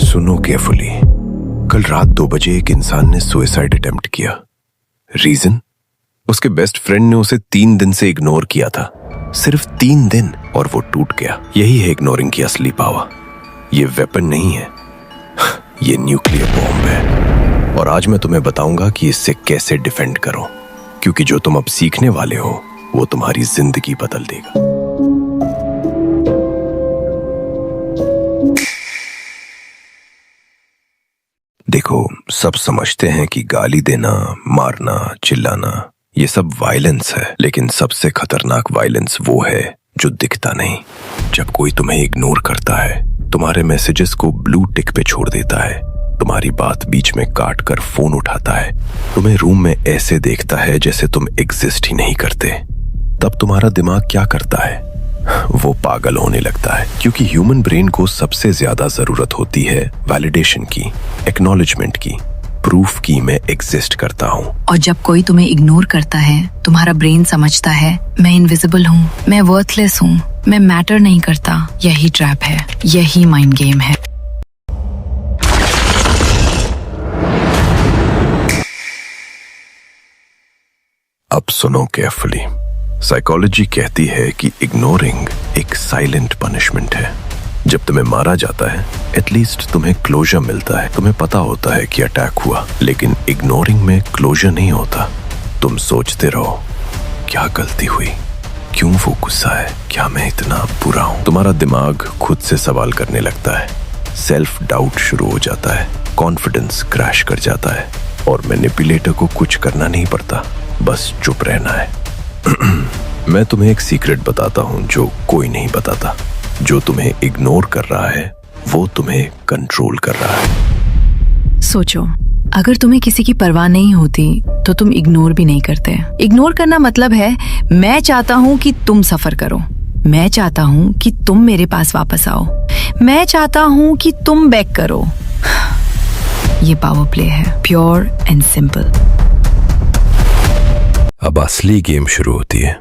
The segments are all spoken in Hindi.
सुनो केयरफुली। कल रात 2 बजे एक इंसान ने सुसाइड अटेम्प्ट किया। रीजन? उसके बेस्ट फ्रेंड ने उसे 3 दिन से इग्नोर किया था, सिर्फ 3 दिन, और वो टूट गया। यही है इग्नोरिंग की असली पावर। ये वेपन नहीं है, ये न्यूक्लियर बॉम्ब है। और आज मैं तुम्हें बताऊंगा कि इससे कैसे डिफेंड करो, क्योंकि जो तुम अब सीखने वाले हो वो तुम्हारी जिंदगी बदल देगा। देखो, सब समझते हैं कि गाली देना, मारना, चिल्लाना ये सब वायलेंस है, लेकिन सबसे खतरनाक वायलेंस वो है जो दिखता नहीं। जब कोई तुम्हें इग्नोर करता है, तुम्हारे मैसेजेस को ब्लू टिक पे छोड़ देता है, तुम्हारी बात बीच में काट कर फोन उठाता है, तुम्हें रूम में ऐसे देखता है जैसे तुम एग्जिस्ट ही नहीं करते, तब तुम्हारा दिमाग क्या करता है? वो पागल होने लगता है, क्योंकि ह्यूमन ब्रेन को सबसे ज्यादा जरूरत होती है वैलिडेशन की, एक्नॉलेजमेंट की, प्रूफ की मैं एग्जिस्ट करता हूँ। और जब कोई तुम्हें इग्नोर करता है, तुम्हारा ब्रेन समझता है मैं इनविजिबल हूँ, मैं वर्थलेस हूँ, मैं मैटर नहीं करता। यही ट्रैप है, यही माइंड गेम है। अब सुनो केयरफुली। साइकोलॉजी कहती है कि इग्नोरिंग एक साइलेंट पनिशमेंट है। जब तुम्हें मारा जाता है, एटलीस्ट तुम्हें क्लोजर मिलता है, तुम्हें पता होता है कि अटैक हुआ। लेकिन इग्नोरिंग में क्लोजर नहीं होता। तुम सोचते रहो, क्या गलती हुई, क्यों वो गुस्सा है, क्या मैं इतना बुरा हूं? तुम्हारा दिमाग खुद से सवाल करने लगता है, सेल्फ डाउट शुरू हो जाता है, कॉन्फिडेंस क्रैश कर जाता है, और मैनिपुलेटर को कुछ करना नहीं पड़ता, बस चुप रहना है। मैं तुम्हें एक सीक्रेट बताता हूं जो कोई नहीं बताता। जो तुम्हें इग्नोर कर रहा है वो तुम्हें कंट्रोल कर रहा है। सोचो, अगर तुम्हें किसी की परवाह नहीं होती तो तुम इग्नोर भी नहीं करते। इग्नोर करना मतलब है मैं चाहता हूँ कि तुम सफर करो, मैं चाहता हूँ कि तुम मेरे पास वापस आओ, मैं चाहता हूँ कि तुम बैक करो। ये पावर प्ले है, प्योर एंड सिंपल। अब असली गेम शुरू होती है।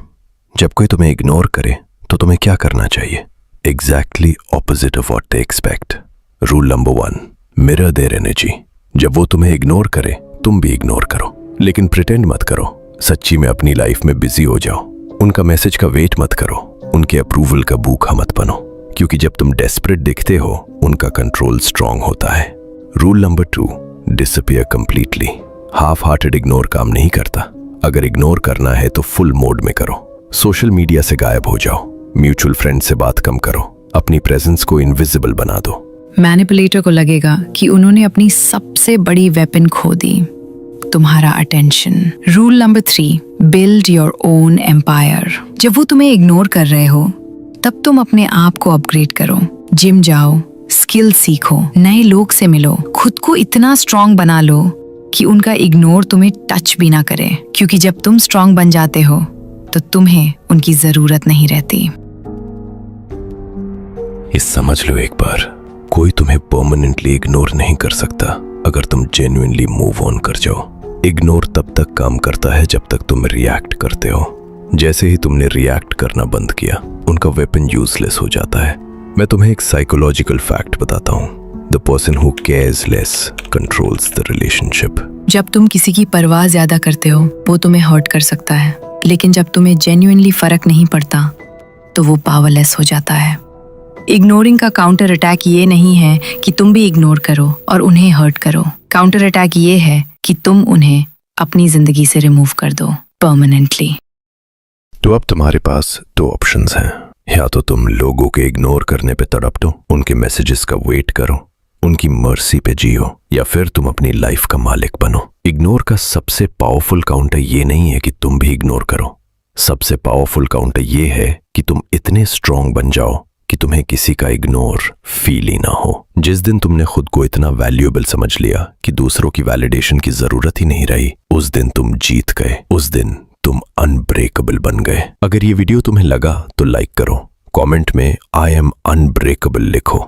जब कोई तुम्हें इग्नोर करे तो तुम्हें क्या करना चाहिए? Exactly opposite of what they expect. Rule number 1, mirror their energy. जब वो तुम्हें इग्नोर करे, तुम भी इग्नोर करो, लेकिन प्रिटेंड मत करो। सच्ची में अपनी लाइफ में बिजी हो जाओ। उनका मैसेज का वेट मत करो, उनके अप्रूवल का भूखा मत बनो, क्योंकि जब तुम डेस्परेट दिखते हो, उनका कंट्रोल स्ट्रांग होता है। Rule number 2, disappear completely. Half hearted ignore काम नहीं करता। अगर इग्नोर करना है तो फुल मोड में करो। सोशल मीडिया से गायब हो जाओ, म्यूचुअल फ्रेंड से बात कम करो, अपनी प्रेजेंस को इनविजिबल बना दो। मैनिपुलेटर को लगेगा कि उन्होंने अपनी सबसे बड़ी वेपन खो दी, तुम्हारा attention. Rule number 3, build your own empire. जब वो तुम्हें इग्नोर कर रहे हो, तब तुम अपने आप को अपग्रेड करो। जिम जाओ, स्किल सीखो, नए लोग से मिलो, खुद को इतना स्ट्रांग बना लो कि उनका इग्नोर तुम्हें टच भी ना करे। क्योंकि जब तुम स्ट्रांग बन जाते हो तो तुम्हें उनकी जरूरत नहीं रहती। ये समझ लो एक बार, कोई तुम्हें परमानेंटली इग्नोर नहीं कर सकता अगर तुम जेन्युइनली मूव ऑन कर जाओ। इग्नोर तब तक काम करता है जब तक तुम रिएक्ट करते हो। जैसे ही तुमने रिएक्ट करना बंद किया, उनका वेपन यूजलेस हो जाता है। मैं तुम्हें एक साइकोलॉजिकल फैक्ट बताता हूँ। The person who cares less controls the relationship. जब तुम किसी की परवाह ज्यादा करते हो, वो तुम्हें हर्ट कर सकता है, लेकिन जब तुम्हें जेन्युइनली फर्क नहीं पड़ता तो वो पावरलेस हो जाता है। इग्नोरिंग का काउंटर अटैक ये नहीं है कि तुम भी इग्नोर करो और उन्हें हर्ट करो। काउंटर अटैक ये है कि तुम उन्हें अपनी जिंदगी से रिमूव कर दो परमानेंटली। तो अब तुम्हारे पास 2 ऑप्शंस हैं। या तो तुम लोगों के इग्नोर करने पे तड़प दो, उनके मैसेजेस का वेट करो, उनकी मर्सी पे जियो, या फिर तुम अपनी लाइफ का मालिक बनो। इग्नोर का सबसे पावरफुल काउंटर ये नहीं है कि तुम भी इग्नोर करो। सबसे पावरफुल काउंटर ये है कि तुम इतने स्ट्रांग बन जाओ कि तुम्हें किसी का इग्नोर फील ही ना हो। जिस दिन तुमने खुद को इतना वैल्यूएबल समझ लिया कि दूसरों की वैलिडेशन की जरूरत ही नहीं रही, उस दिन तुम जीत गए। उस दिन तुम अनब्रेकेबल बन गए। अगर ये वीडियो तुम्हें लगा तो लाइक करो, कमेंट में आई एम अनब्रेकेबल लिखो।